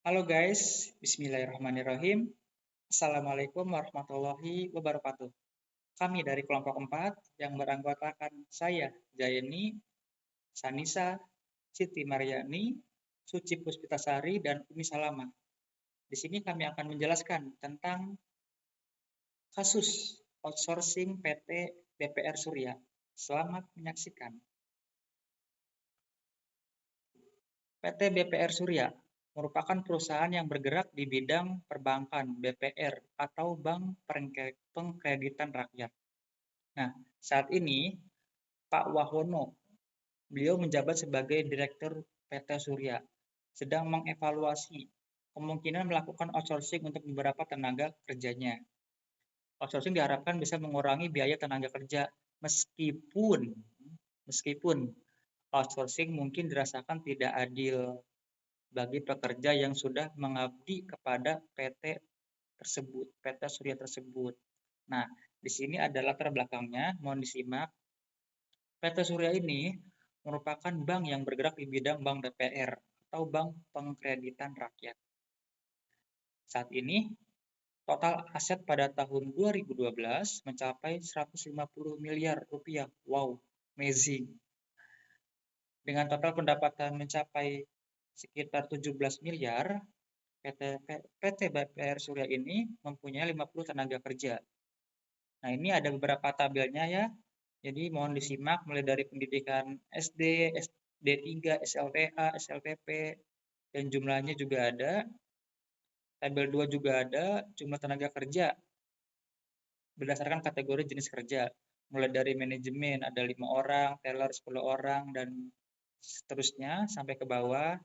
Halo guys, Bismillahirrahmanirrahim. Assalamualaikum warahmatullahi wabarakatuh. Kami dari kelompok 4 yang beranggotakan saya, Jayeni, Sanisa, Siti Maryani, Suci Puspitasari, dan Umi Salama. Di sini kami akan menjelaskan tentang kasus outsourcing PT BPR Surya. Selamat menyaksikan. PT BPR Surya merupakan perusahaan yang bergerak di bidang perbankan (BPR) atau Bank Pengkreditan Rakyat. Nah, saat ini Pak Wahono, beliau menjabat sebagai Direktur PT Surya, sedang mengevaluasi kemungkinan melakukan outsourcing untuk beberapa tenaga kerjanya. Outsourcing diharapkan bisa mengurangi biaya tenaga kerja meskipun outsourcing mungkin dirasakan tidak adil bagi pekerja yang sudah mengabdi kepada PT Surya tersebut. Nah, di sini ada latar belakangnya, mohon disimak. PT Surya ini merupakan bank yang bergerak di bidang bank BPR atau Bank Pengkreditan Rakyat. Saat ini, total aset pada tahun 2012 mencapai 150 miliar rupiah. Wow, amazing. Dengan total pendapatan mencapai sekitar 17 miliar, PT BPR Surya ini mempunyai 50 tenaga kerja. Nah, ini ada beberapa tabelnya ya. Jadi mohon disimak mulai dari pendidikan SD, D3, SLTA, SLTP, dan jumlahnya juga ada. Tabel 2 juga ada jumlah tenaga kerja berdasarkan kategori jenis kerja. Mulai dari manajemen ada 5 orang, teller 10 orang, dan seterusnya sampai ke bawah.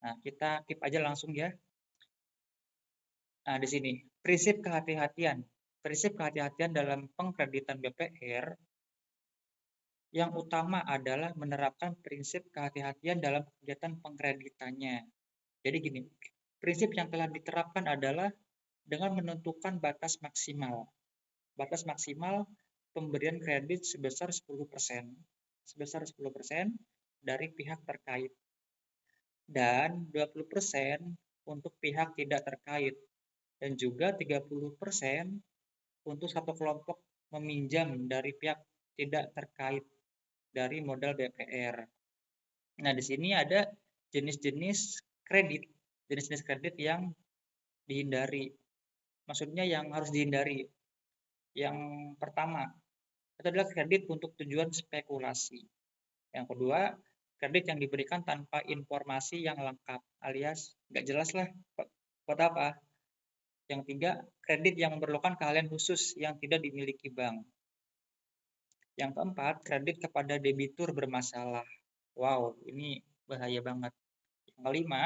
Nah, kita keep aja langsung ya. Nah, di sini prinsip kehati-hatian. Prinsip kehati-hatian dalam pengkreditan BPR yang utama adalah menerapkan prinsip kehati-hatian dalam kegiatan pengkreditannya. Jadi gini, prinsip yang telah diterapkan adalah dengan menentukan batas maksimal. Batas maksimal pemberian kredit sebesar 10%. Sebesar 10% dari pihak terkait. Dan 20% untuk pihak tidak terkait. Dan juga 30% untuk satu kelompok meminjam dari pihak tidak terkait dari modal BPR. Nah, di sini ada jenis-jenis kredit yang dihindari. Maksudnya yang harus dihindari. Yang pertama, itu adalah kredit untuk tujuan spekulasi. Yang kedua, kredit yang diberikan tanpa informasi yang lengkap, alias nggak jelas lah buat apa. Yang ketiga, kredit yang memerlukan keahlian khusus yang tidak dimiliki bank. Yang keempat, kredit kepada debitur bermasalah. Wow, ini bahaya banget. Yang kelima,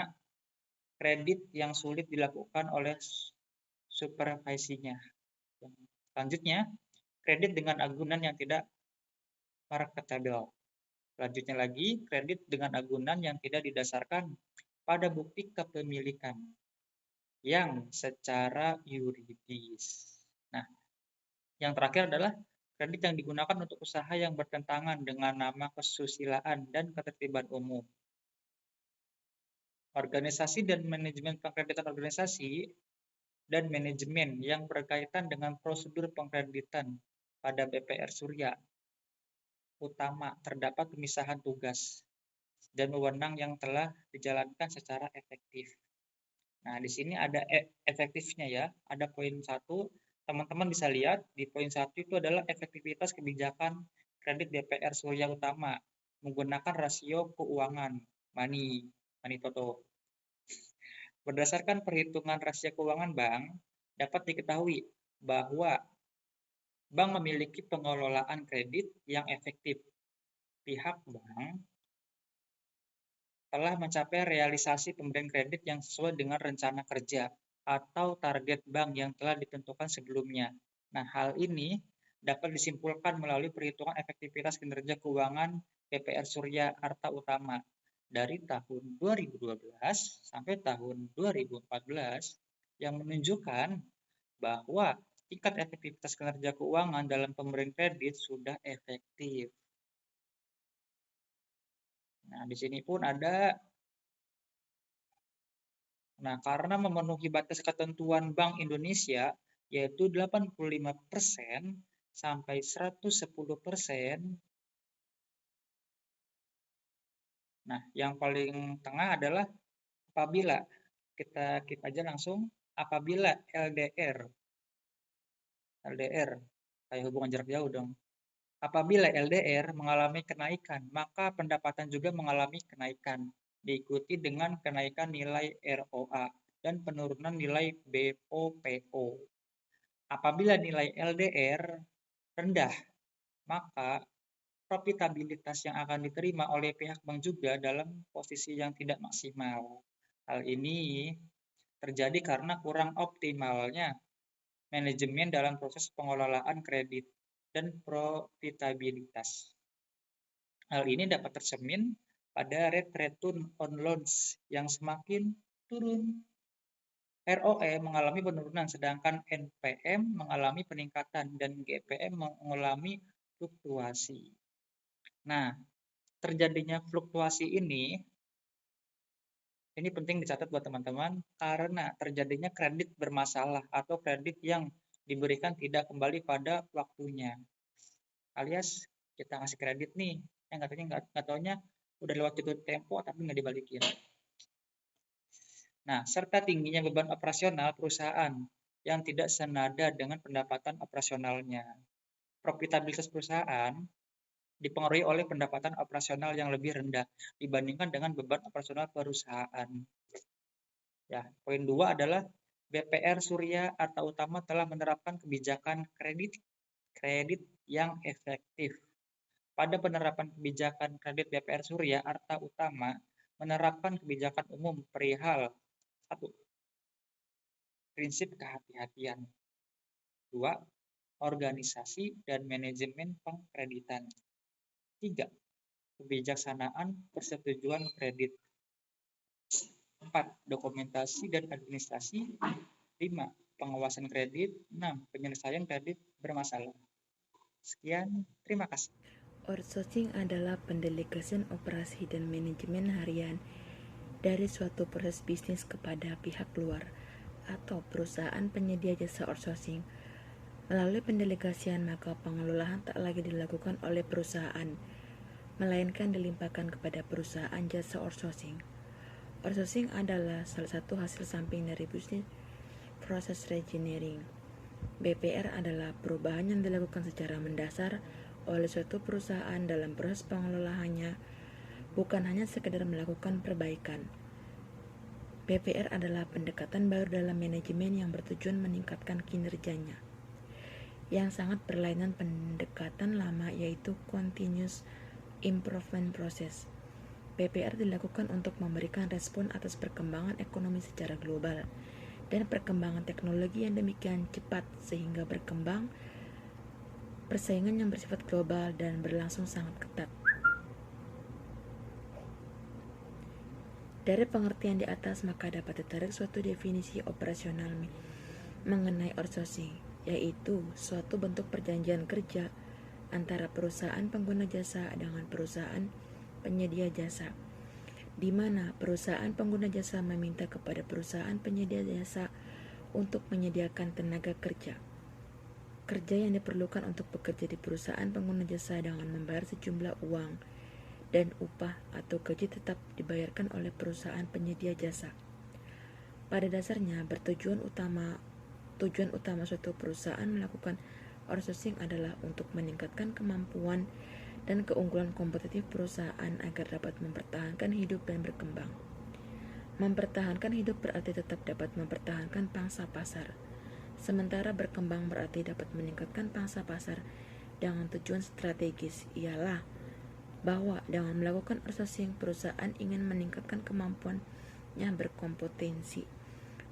kredit yang sulit dilakukan oleh supervisinya. Selanjutnya, kredit dengan agunan yang tidak marketable. Selanjutnya lagi, kredit dengan agunan yang tidak didasarkan pada bukti kepemilikan yang secara yuridis. Nah, yang terakhir adalah kredit yang digunakan untuk usaha yang bertentangan dengan nama kesusilaan dan ketertiban umum. Organisasi dan manajemen pengkreditan organisasi dan manajemen yang berkaitan dengan prosedur pengkreditan pada BPR Surya. Utama, terdapat pemisahan tugas dan wewenang yang telah dijalankan secara efektif. Nah, di sini ada efektifnya ya. Ada poin 1, teman-teman bisa lihat di poin 1 itu adalah efektivitas kebijakan kredit BPR Surya Utama menggunakan rasio keuangan money toto. Berdasarkan perhitungan rasio keuangan bank, dapat diketahui bahwa bank memiliki pengelolaan kredit yang efektif. Pihak bank telah mencapai realisasi pemberian kredit yang sesuai dengan rencana kerja atau target bank yang telah ditentukan sebelumnya. Nah, hal ini dapat disimpulkan melalui perhitungan efektivitas kinerja keuangan BPR Surya Arta Utama dari tahun 2012 sampai tahun 2014 yang menunjukkan bahwa tingkat efektivitas kinerja keuangan dalam pemberian kredit sudah efektif. Nah, di sini pun ada Nah, karena memenuhi batas ketentuan Bank Indonesia, yaitu 85% sampai 110%. Nah, yang paling tengah adalah apabila, kita keep aja langsung, apabila LDR, kayak hubungan jarak jauh dong. Apabila LDR mengalami kenaikan, maka pendapatan juga mengalami kenaikan, diikuti dengan kenaikan nilai ROA dan penurunan nilai BOPO. Apabila nilai LDR rendah, maka profitabilitas yang akan diterima oleh pihak bank juga dalam posisi yang tidak maksimal. Hal ini terjadi karena kurang optimalnya manajemen dalam proses pengelolaan kredit dan profitabilitas. Hal ini dapat tercermin pada rate return on loans yang semakin turun. ROE mengalami penurunan, sedangkan NPM mengalami peningkatan dan GPM mengalami fluktuasi. Nah, terjadinya fluktuasi ini penting dicatat buat teman-teman, karena terjadinya kredit bermasalah atau kredit yang diberikan tidak kembali pada waktunya. Alias kita ngasih kredit nih, yang katanya nggak taunya udah lewat jatuh tempo tapi nggak dibalikin. Nah, serta tingginya beban operasional perusahaan yang tidak senada dengan pendapatan operasionalnya. Profitabilitas perusahaan dipengaruhi oleh pendapatan operasional yang lebih rendah dibandingkan dengan beban operasional perusahaan. Ya, poin 2 adalah BPR Surya Arta Utama telah menerapkan kebijakan kredit yang efektif. Pada penerapan kebijakan kredit BPR Surya Arta Utama menerapkan kebijakan umum perihal 1. Prinsip kehati-hatian. 2. Organisasi dan manajemen pengkreditan. 3. Kebijaksanaan persetujuan kredit. 4. Dokumentasi dan administrasi. 5. Pengawasan kredit. 6. Penyelesaian kredit bermasalah. Sekian, terima kasih. Outsourcing adalah pendelegasian operasi dan manajemen harian dari suatu proses bisnis kepada pihak luar atau perusahaan penyedia jasa outsourcing. Melalui pendelegasian, maka pengelolaan tak lagi dilakukan oleh perusahaan, melainkan dilimpahkan kepada perusahaan jasa outsourcing. Outsourcing adalah salah satu hasil samping dari bisnis proses reengineering. BPR adalah perubahan yang dilakukan secara mendasar oleh suatu perusahaan dalam proses pengelolaannya, bukan hanya sekedar melakukan perbaikan. BPR adalah pendekatan baru dalam manajemen yang bertujuan meningkatkan kinerjanya, yang sangat berlainan pendekatan lama, yaitu Continuous Improvement Process. BPR dilakukan untuk memberikan respon atas perkembangan ekonomi secara global dan perkembangan teknologi yang demikian cepat sehingga berkembang persaingan yang bersifat global dan berlangsung sangat ketat. Dari pengertian di atas, maka dapat ditarik suatu definisi operasional mengenai outsourcing, yaitu suatu bentuk perjanjian kerja antara perusahaan pengguna jasa dengan perusahaan penyedia jasa, di mana perusahaan pengguna jasa meminta kepada perusahaan penyedia jasa untuk menyediakan tenaga kerja yang diperlukan untuk bekerja di perusahaan pengguna jasa dengan membayar sejumlah uang dan upah atau gaji tetap dibayarkan oleh perusahaan penyedia jasa. Pada dasarnya, tujuan utama suatu perusahaan melakukan outsourcing adalah untuk meningkatkan kemampuan dan keunggulan kompetitif perusahaan agar dapat mempertahankan hidup dan berkembang. Mempertahankan hidup berarti tetap dapat mempertahankan pangsa pasar, sementara berkembang berarti dapat meningkatkan pangsa pasar dengan tujuan strategis ialah bahwa dengan melakukan outsourcing, perusahaan ingin meningkatkan kemampuannya berkompetensi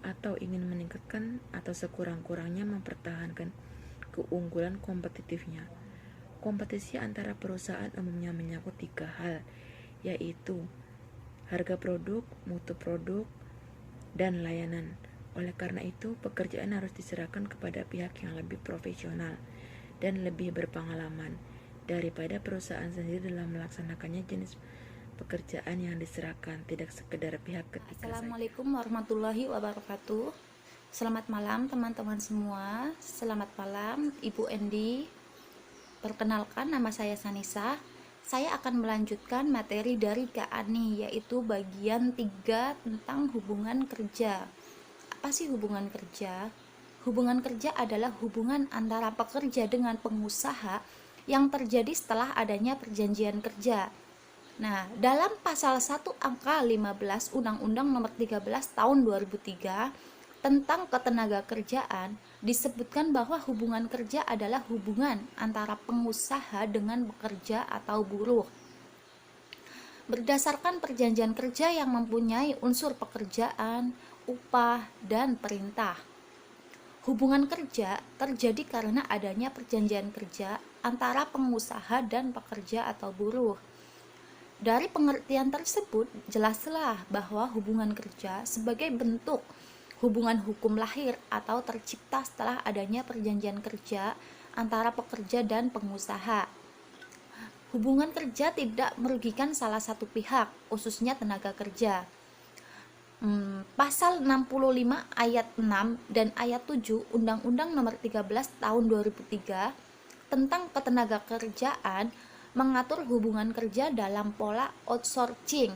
atau ingin meningkatkan atau sekurang-kurangnya mempertahankan keunggulan kompetitifnya. Kompetisi antara perusahaan umumnya menyangkut 3 hal, yaitu harga produk, mutu produk, dan layanan. Oleh karena itu, pekerjaan harus diserahkan kepada pihak yang lebih profesional dan lebih berpengalaman daripada perusahaan sendiri dalam melaksanakannya. Jenis pekerjaan yang diserahkan, tidak sekedar pihak ketiga saja. Assalamualaikum warahmatullahi wabarakatuh. Selamat malam teman-teman semua. Selamat malam Ibu Endi. Perkenalkan, nama saya Sanisa. Saya akan melanjutkan materi dari Kak Ani, yaitu bagian 3 tentang hubungan kerja. Apa sih hubungan kerja? Hubungan kerja adalah hubungan antara pekerja dengan pengusaha yang terjadi setelah adanya perjanjian kerja. Nah, dalam pasal 1 angka 15 Undang-Undang Nomor 13 Tahun 2003 tentang ketenaga kerjaan disebutkan bahwa hubungan kerja adalah hubungan antara pengusaha dengan pekerja atau buruh. Berdasarkan perjanjian kerja yang mempunyai unsur pekerjaan, upah, dan perintah. Hubungan kerja terjadi karena adanya perjanjian kerja antara pengusaha dan pekerja atau buruh. Dari pengertian tersebut, jelaslah bahwa hubungan kerja sebagai bentuk hubungan hukum lahir atau tercipta setelah adanya perjanjian kerja antara pekerja dan pengusaha. Hubungan kerja tidak merugikan salah satu pihak, khususnya tenaga kerja. Pasal 65 ayat 6 dan ayat 7 Undang-Undang Nomor 13 Tahun 2003 tentang ketenaga kerjaan mengatur hubungan kerja dalam pola outsourcing.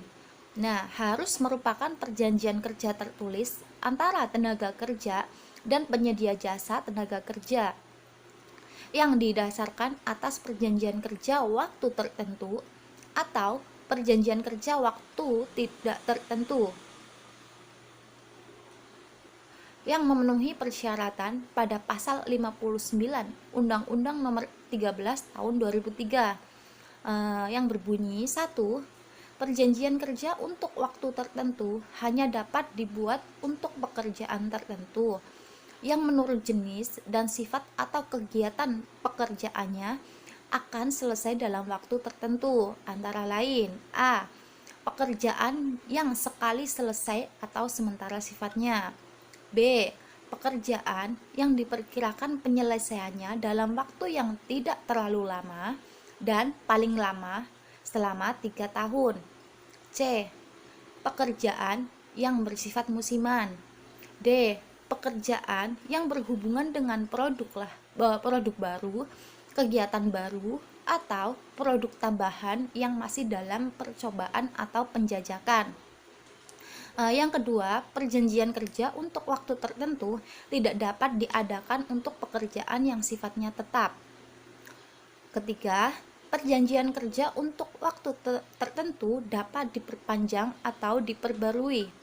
Nah, harus merupakan perjanjian kerja tertulis antara tenaga kerja dan penyedia jasa tenaga kerja yang didasarkan atas perjanjian kerja waktu tertentu atau perjanjian kerja waktu tidak tertentu yang memenuhi persyaratan pada pasal 59 Undang-Undang Nomor 13 Tahun 2003 yang berbunyi 1. Perjanjian kerja untuk waktu tertentu hanya dapat dibuat untuk pekerjaan tertentu yang menurut jenis dan sifat atau kegiatan pekerjaannya akan selesai dalam waktu tertentu, antara lain A. Pekerjaan yang sekali selesai atau sementara sifatnya. B. Pekerjaan yang diperkirakan penyelesaiannya dalam waktu yang tidak terlalu lama dan paling lama selama 3 tahun. C. Pekerjaan yang bersifat musiman. D. Pekerjaan yang berhubungan dengan produk baru, kegiatan baru, atau produk tambahan yang masih dalam percobaan atau penjajakan. Yang kedua, perjanjian kerja untuk waktu tertentu tidak dapat diadakan untuk pekerjaan yang sifatnya tetap. Ketiga, perjanjian kerja untuk waktu tertentu dapat diperpanjang atau diperbarui.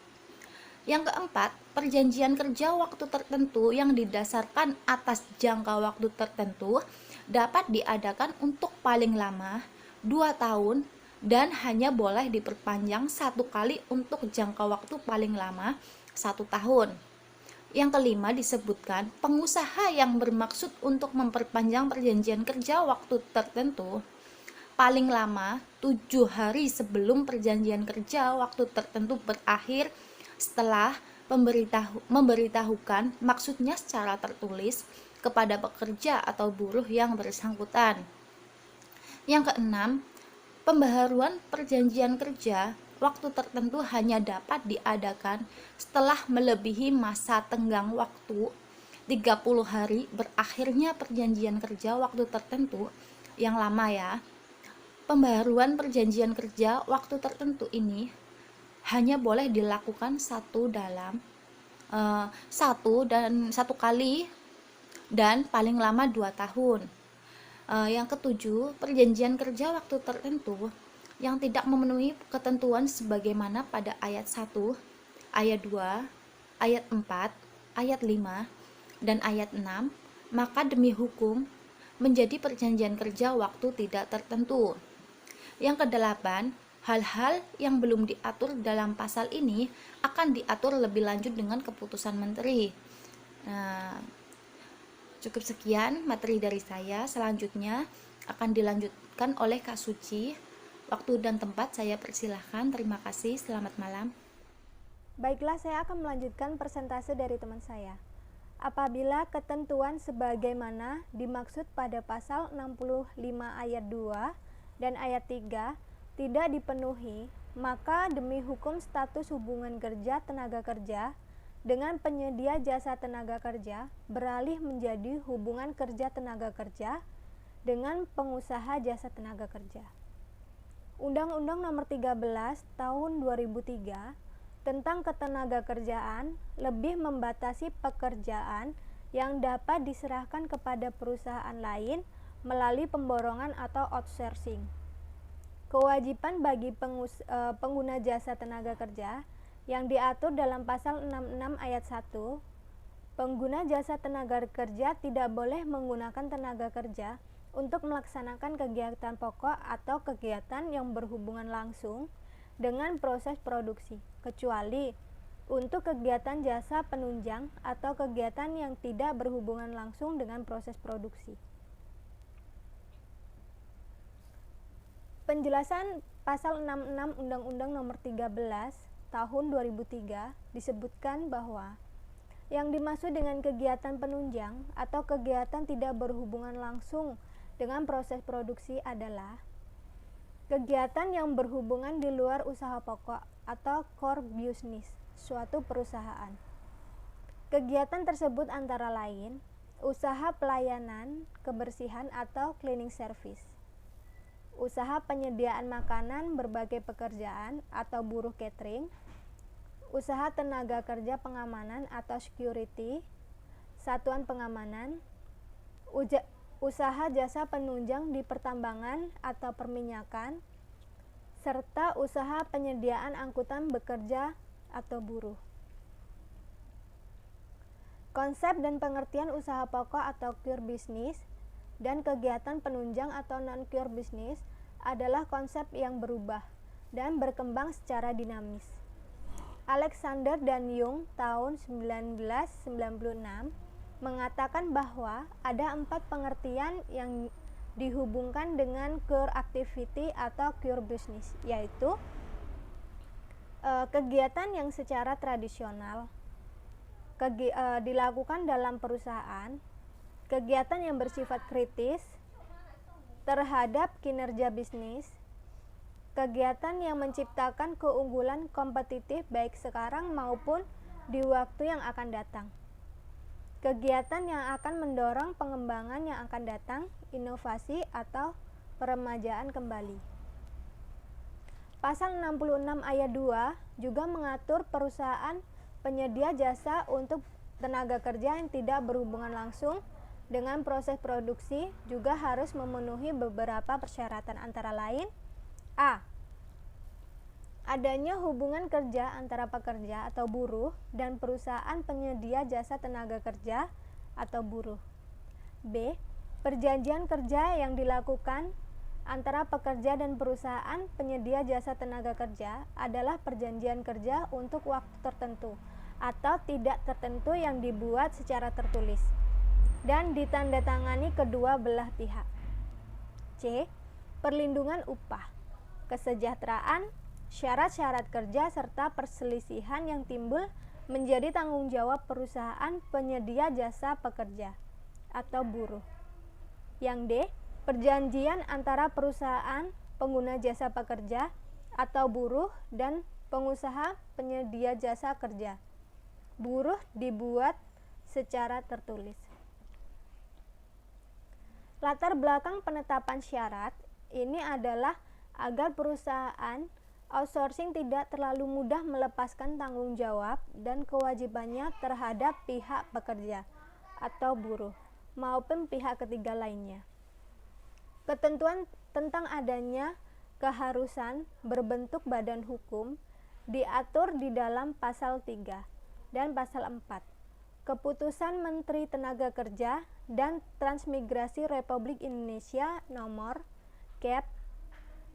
Yang keempat, perjanjian kerja waktu tertentu yang didasarkan atas jangka waktu tertentu dapat diadakan untuk paling lama 2 tahun dan hanya boleh diperpanjang 1 kali untuk jangka waktu paling lama 1 tahun. Yang kelima disebutkan pengusaha yang bermaksud untuk memperpanjang perjanjian kerja waktu tertentu paling lama 7 hari sebelum perjanjian kerja waktu tertentu berakhir setelah memberitahukan maksudnya secara tertulis kepada pekerja atau buruh yang bersangkutan. Yang keenam, pembaharuan perjanjian kerja waktu tertentu hanya dapat diadakan setelah melebihi masa tenggang waktu 30 hari berakhirnya perjanjian kerja waktu tertentu yang lama ya. Pembaharuan perjanjian kerja waktu tertentu ini hanya boleh dilakukan satu kali dan paling lama 2 tahun. Yang ketujuh, perjanjian kerja waktu tertentu yang tidak memenuhi ketentuan sebagaimana pada ayat 1, ayat 2, ayat 4, ayat 5, dan ayat 6, maka demi hukum menjadi perjanjian kerja waktu tidak tertentu. Yang kedelapan, hal-hal yang belum diatur dalam pasal ini akan diatur lebih lanjut dengan keputusan menteri. Cukup sekian materi dari saya. Selanjutnya akan dilanjutkan oleh Kak Suci. Waktu dan tempat saya persilahkan. Terima kasih. Selamat malam. Baiklah, saya akan melanjutkan persentase dari teman saya. Apabila ketentuan sebagaimana dimaksud pada pasal 65 ayat 2 dan ayat 3 tidak dipenuhi, maka demi hukum status hubungan kerja tenaga kerja dengan penyedia jasa tenaga kerja beralih menjadi hubungan kerja tenaga kerja dengan pengusaha jasa tenaga kerja. Undang-Undang Nomor 13 Tahun 2003 tentang ketenagakerjaan lebih membatasi pekerjaan yang dapat diserahkan kepada perusahaan lain melalui pemborongan atau outsourcing. Kewajiban bagi pengguna jasa tenaga kerja yang diatur dalam pasal 66 ayat 1, pengguna jasa tenaga kerja tidak boleh menggunakan tenaga kerja untuk melaksanakan kegiatan pokok atau kegiatan yang berhubungan langsung dengan proses produksi, kecuali untuk kegiatan jasa penunjang atau kegiatan yang tidak berhubungan langsung dengan proses produksi. Penjelasan pasal 66 Undang-Undang Nomor 13 Tahun 2003 disebutkan bahwa yang dimaksud dengan kegiatan penunjang atau kegiatan tidak berhubungan langsung dengan proses produksi adalah kegiatan yang berhubungan di luar usaha pokok atau core business suatu perusahaan. Kegiatan tersebut antara lain usaha pelayanan, kebersihan atau cleaning service, usaha penyediaan makanan berbagai pekerjaan atau buruh catering, usaha tenaga kerja pengamanan atau security, satuan pengamanan, usaha jasa penunjang di pertambangan atau perminyakan, serta usaha penyediaan angkutan bekerja atau buruh. Konsep dan pengertian usaha pokok atau core business dan kegiatan penunjang atau non-core business adalah konsep yang berubah dan berkembang secara dinamis. Alexander dan Young tahun 1996 mengatakan bahwa ada 4 pengertian yang dihubungkan dengan core activity atau core business, yaitu kegiatan yang secara tradisional dilakukan dalam perusahaan, kegiatan yang bersifat kritis terhadap kinerja bisnis, kegiatan yang menciptakan keunggulan kompetitif baik sekarang maupun di waktu yang akan datang, kegiatan yang akan mendorong pengembangan yang akan datang, inovasi atau peremajaan kembali. Pasal 66 ayat 2 juga mengatur perusahaan penyedia jasa untuk tenaga kerja yang tidak berhubungan langsung dengan proses produksi juga harus memenuhi beberapa persyaratan antara lain: A. Adanya hubungan kerja antara pekerja atau buruh dan perusahaan penyedia jasa tenaga kerja atau buruh. B. Perjanjian kerja yang dilakukan antara pekerja dan perusahaan penyedia jasa tenaga kerja adalah perjanjian kerja untuk waktu tertentu atau tidak tertentu yang dibuat secara tertulis dan ditandatangani kedua belah pihak. C. Perlindungan upah, kesejahteraan, syarat-syarat kerja serta perselisihan yang timbul menjadi tanggung jawab perusahaan penyedia jasa pekerja atau buruh. Yang D. Perjanjian antara perusahaan pengguna jasa pekerja atau buruh dan pengusaha penyedia jasa kerja. Buruh dibuat secara tertulis. Latar belakang penetapan syarat ini adalah agar perusahaan outsourcing tidak terlalu mudah melepaskan tanggung jawab dan kewajibannya terhadap pihak pekerja atau buruh maupun pihak ketiga lainnya. Ketentuan tentang adanya keharusan berbentuk badan hukum diatur di dalam pasal 3 dan pasal 4. Keputusan Menteri Tenaga Kerja dan Transmigrasi Republik Indonesia nomor Cap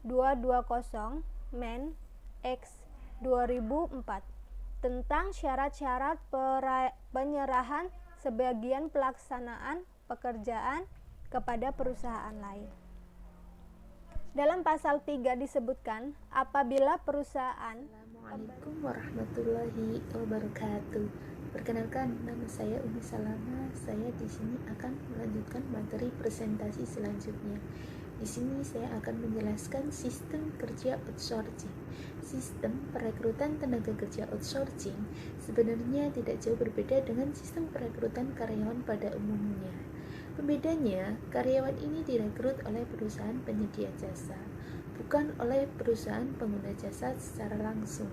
220 Men X 2004 tentang syarat-syarat penyerahan sebagian pelaksanaan pekerjaan kepada perusahaan lain. Dalam pasal 3 disebutkan apabila perusahaan. Assalamualaikum warahmatullahi wabarakatuh. Perkenalkan, nama saya Umi Salama. Saya di sini akan melanjutkan materi presentasi selanjutnya, Di sini saya akan menjelaskan sistem kerja outsourcing. Sistem perekrutan tenaga kerja outsourcing sebenarnya tidak jauh berbeda dengan sistem perekrutan karyawan pada umumnya. Pembedanya, karyawan ini direkrut oleh perusahaan penyedia jasa, bukan oleh perusahaan pengguna jasa secara langsung.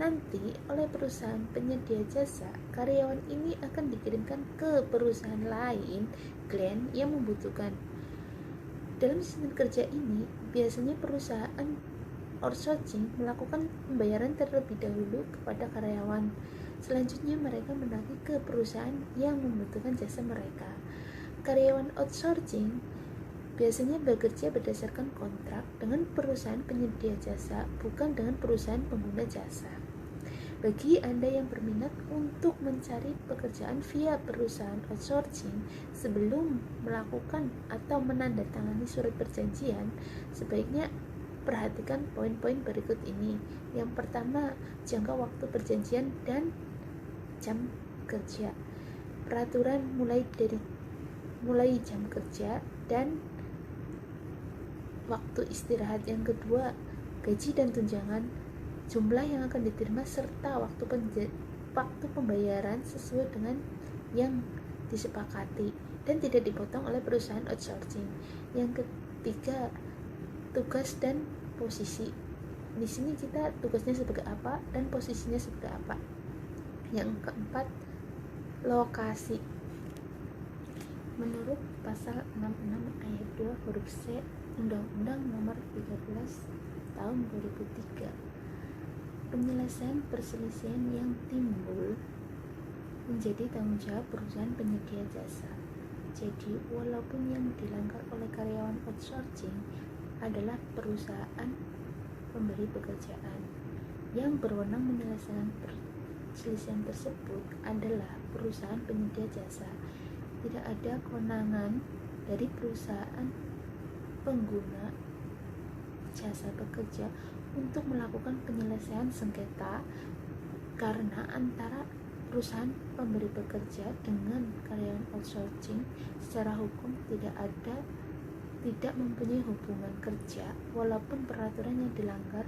Nanti, oleh perusahaan penyedia jasa, karyawan ini akan dikirimkan ke perusahaan lain, klien yang membutuhkan. Dalam sistem kerja ini, biasanya perusahaan outsourcing melakukan pembayaran terlebih dahulu kepada karyawan. Selanjutnya mereka menagih ke perusahaan yang membutuhkan jasa mereka. Karyawan outsourcing biasanya bekerja berdasarkan kontrak dengan perusahaan penyedia jasa, bukan dengan perusahaan pengguna jasa. Bagi Anda yang berminat untuk mencari pekerjaan via perusahaan outsourcing, sebelum melakukan atau menandatangani surat perjanjian, sebaiknya perhatikan poin-poin berikut ini. Yang pertama, jangka waktu perjanjian dan jam kerja. Peraturan mulai jam kerja dan waktu istirahat. Yang kedua, gaji dan tunjangan, jumlah yang akan diterima serta waktu pembayaran sesuai dengan yang disepakati dan tidak dipotong oleh perusahaan outsourcing. Yang ketiga, tugas dan posisi. Di sini kita tugasnya sebagai apa dan posisinya sebagai apa. Yang keempat, lokasi. Menurut pasal 66 ayat 2 huruf C Undang-Undang Nomor 13 Tahun 2003, penyelesaian perselisihan yang timbul menjadi tanggung jawab perusahaan penyedia jasa. Jadi, walaupun yang dilanggar oleh karyawan outsourcing adalah perusahaan pemberi pekerjaan, yang berwenang menyelesaikan perselisihan tersebut adalah perusahaan penyedia jasa. Tidak ada kewenangan dari perusahaan pengguna jasa bekerja untuk melakukan penyelesaian sengketa karena antara perusahaan pemberi pekerja dengan karyawan outsourcing secara hukum tidak mempunyai hubungan kerja, walaupun peraturan yang dilanggar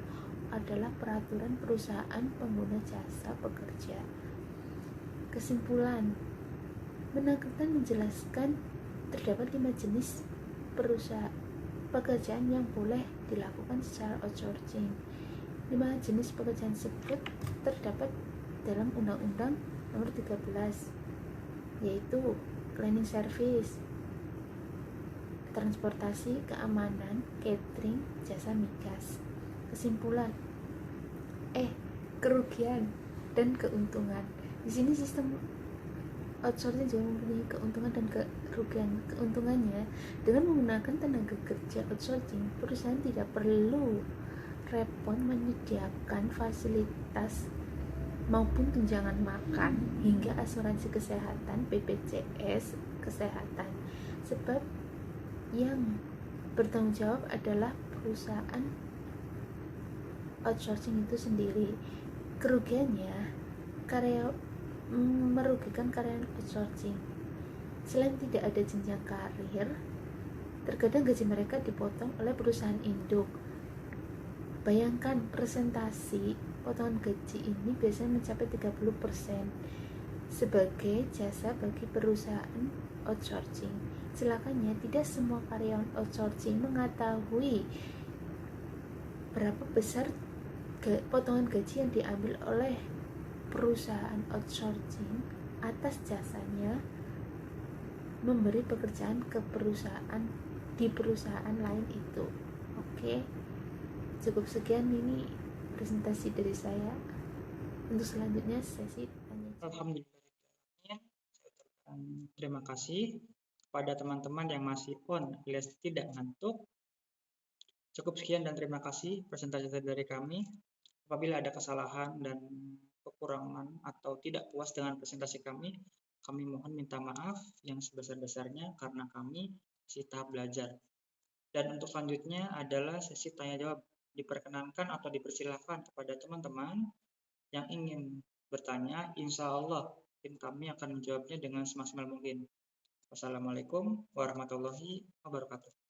adalah peraturan perusahaan pengguna jasa pekerja. Kesimpulan, Menakertan menjelaskan terdapat 5 jenis pekerjaan yang boleh dilakukan secara outsourcing. 5 jenis pekerjaan tersebut terdapat dalam Undang-Undang Nomor 13, yaitu cleaning service, transportasi, keamanan, catering, jasa migas. Kesimpulan, kerugian dan keuntungan. Di sini sistem outsourcing juga mempunyai keuntungan dan kerugian. Keuntungannya, dengan menggunakan tenaga kerja outsourcing, perusahaan tidak perlu repot menyediakan fasilitas maupun tunjangan makan hingga asuransi kesehatan BPJS kesehatan, sebab yang bertanggung jawab adalah perusahaan outsourcing itu sendiri. Kerugiannya, merugikan karyawan outsourcing. Selain tidak ada jenjang karir, terkadang gaji mereka dipotong oleh perusahaan induk. Bayangkan, presentasi potongan gaji ini biasanya mencapai 30% sebagai jasa bagi perusahaan outsourcing. Celakanya, tidak semua karyawan outsourcing mengetahui berapa besar potongan gaji yang diambil oleh perusahaan outsourcing atas jasanya memberi pekerjaan ke di perusahaan lain itu. Oke, cukup sekian ini presentasi dari saya. Untuk selanjutnya sesi tanya jawab. Alhamdulillah, saya ucapkan terima kasih kepada teman-teman yang masih on alias tidak ngantuk. Cukup sekian dan terima kasih presentasi dari kami. Apabila ada kesalahan dan kekurangan atau tidak puas dengan presentasi kami mohon minta maaf yang sebesar-besarnya karena kami masih tahap belajar. Dan untuk selanjutnya adalah sesi tanya jawab. Diperkenankan atau dipersilakan kepada teman-teman yang ingin bertanya. Insya Allah tim kami akan menjawabnya dengan semaksimal mungkin. Wassalamualaikum warahmatullahi wabarakatuh.